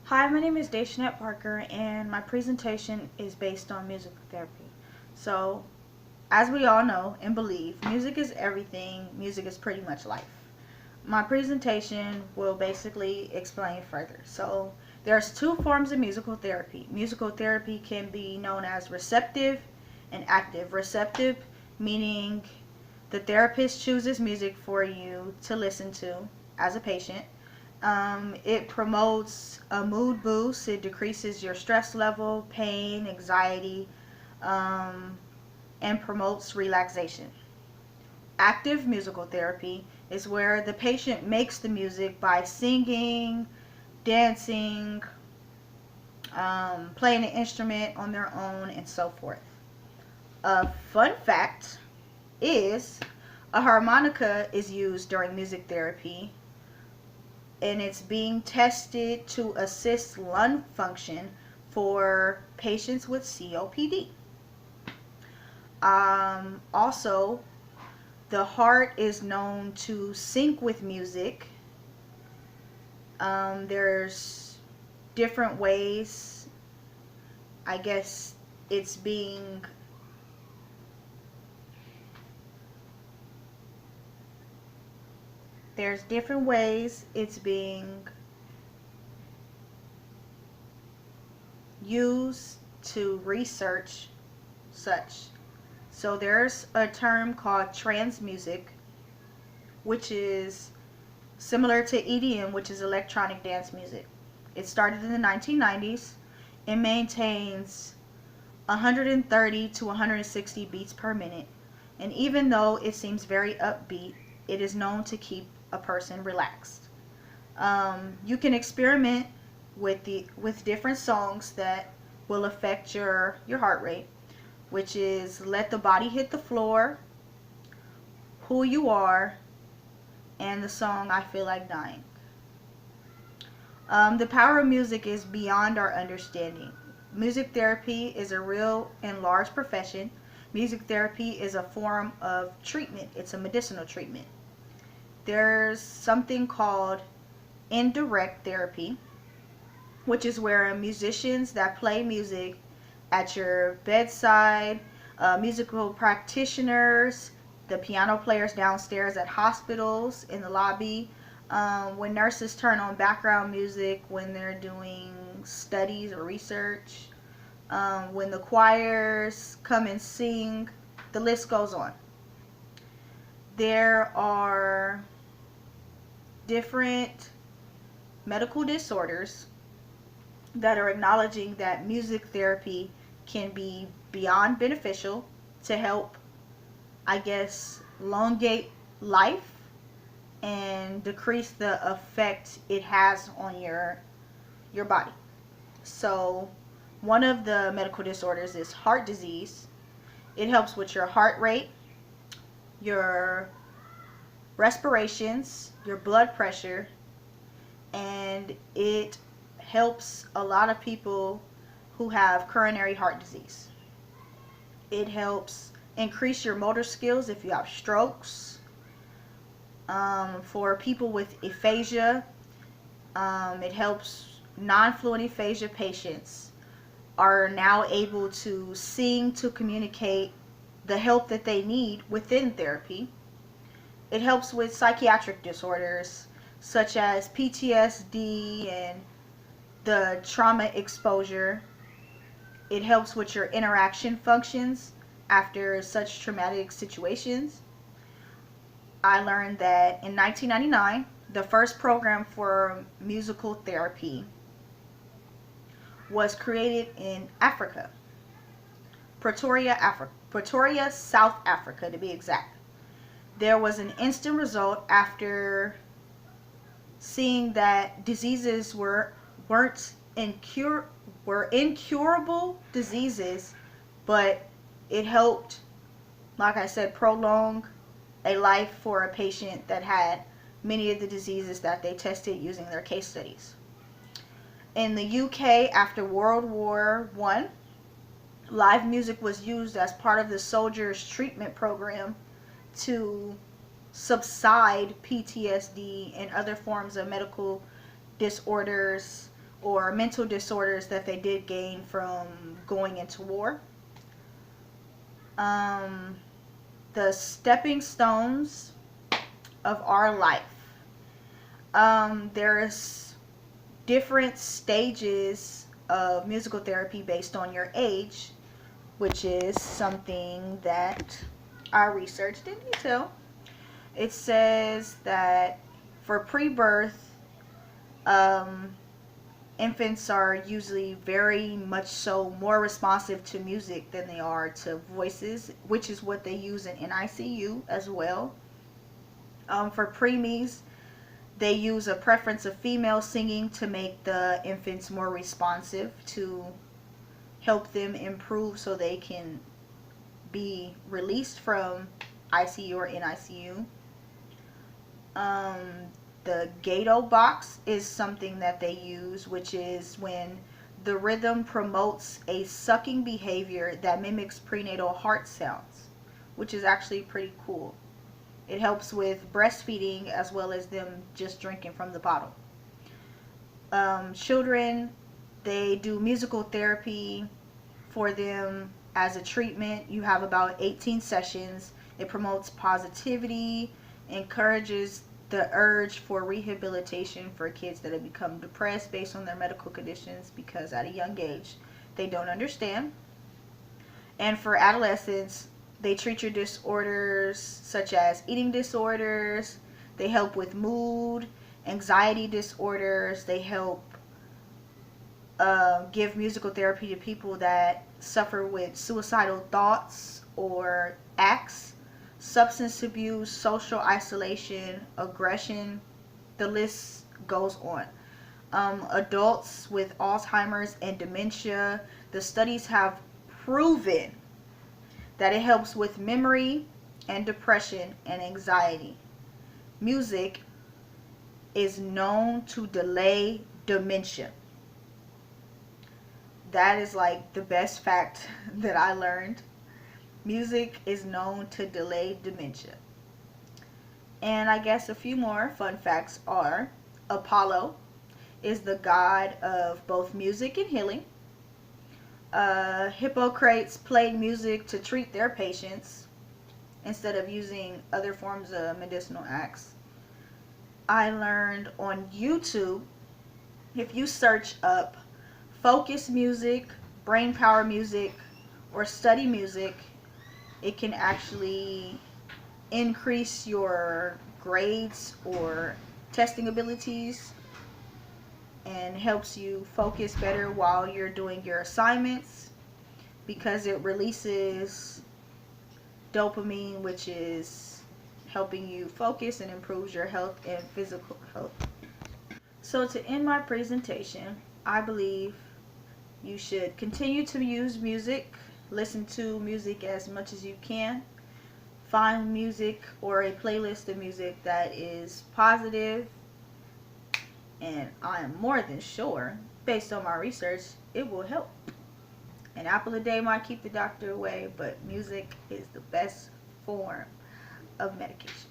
Hi, my name is Daishanette Parker, and my presentation is based on music therapy. So, as we all know and believe, music is everything, music is pretty much life. My presentation will basically explain further. So, there's two forms of musical therapy. Musical therapy can be known as receptive and active. Receptive meaning the therapist chooses music for you to listen to as a patient. It promotes a mood boost. It decreases your stress level, pain, anxiety, um, and promotes relaxation. Active musical therapy is where the patient makes the music by singing, dancing, playing an instrument on their own, and so forth. A fun fact is a harmonica is used during music therapy, and it's being tested to assist lung function for patients with COPD. Also, the heart is known to sync with music. There's different ways, I guess it's being there's different ways it's being used to research such. So there's a term called trance music, which is similar to EDM, which is electronic dance music. It started in the 1990s. It maintains 130 to 160 beats per minute. And even though it seems very upbeat, it is known to keep a person relaxed. You can experiment with different songs that will affect your heart rate, which is Let the Body Hit the Floor, Who You Are, and the song I Feel Like Dying. The power of music is beyond our understanding. Music therapy is a real and large profession. Music therapy is a form of treatment, it's a medicinal treatment. There's something called indirect therapy, which is where musicians that play music at your bedside, musical practitioners, the piano players downstairs at hospitals in the lobby, when nurses turn on background music when they're doing studies or research, when the choirs come and sing, the list goes on. There are different medical disorders that are acknowledging that music therapy can be beyond beneficial to help, I guess, elongate life and decrease the effect it has on your body. So, one of the medical disorders is heart disease. It helps with your heart rate, your respirations, your blood pressure, and it helps a lot of people who have coronary heart disease. It helps increase your motor skills if you have strokes. For people with aphasia, it helps non-fluent aphasia patients are now able to sing to communicate the help that they need within therapy. It helps with psychiatric disorders such as PTSD and the trauma exposure. It helps with your interaction functions after such traumatic situations. I learned that in 1999, the first program for musical therapy was created in Africa, Pretoria, South Africa to be exact. There was an instant result after seeing that diseases weren't were incurable diseases, but it helped, like I said, prolong a life for a patient that had many of the diseases that they tested using their case studies. In the UK after World War One, live music was used as part of the soldiers' treatment program to subside PTSD and other forms of medical disorders or mental disorders that they did gain from going into war. Um, the stepping stones of our life. There's different stages of musical therapy based on your age, which is something that I researched in detail. It says that for pre-birth, um, infants are usually very much so more responsive to music than they are to voices, which is what they use in NICU as well. For preemies, they use a preference of female singing to make the infants more responsive to help them improve so they can be released from ICU or NICU. Um, the Gato box is something that they use, which is when the rhythm promotes a sucking behavior that mimics prenatal heart sounds, which is actually pretty cool. It helps with breastfeeding as well as them just drinking from the bottle. Children, they do musical therapy for them as a treatment. You have about 18 sessions. It promotes positivity, encourages the urge for rehabilitation for kids that have become depressed based on their medical conditions because at a young age they don't understand. And for adolescents, they treat your disorders such as eating disorders. They help with mood, anxiety disorders. They help give musical therapy to people that suffer with suicidal thoughts or acts, substance abuse, social isolation, aggression. The list goes on. Adults with Alzheimer's and dementia, the studies have proven that it helps with memory and depression and anxiety. Music is known to delay dementia. That is like the best fact that I learned. Music is known to delay dementia. And I guess a few more fun facts are Apollo is the god of both music and healing. Hippocrates played music to treat their patients instead of using other forms of medicinal acts. I learned on YouTube, if you search up focus music, brain power music, or study music, it can actually increase your grades or testing abilities and helps you focus better while you're doing your assignments because it releases dopamine, which is helping you focus and improves your health and physical health. So to end my presentation, I believe you should continue to use music, listen to music as much as you can, find music or a playlist of music that is positive, and I am more than sure, based on my research, it will help. An apple a day might keep the doctor away, but music is the best form of medication.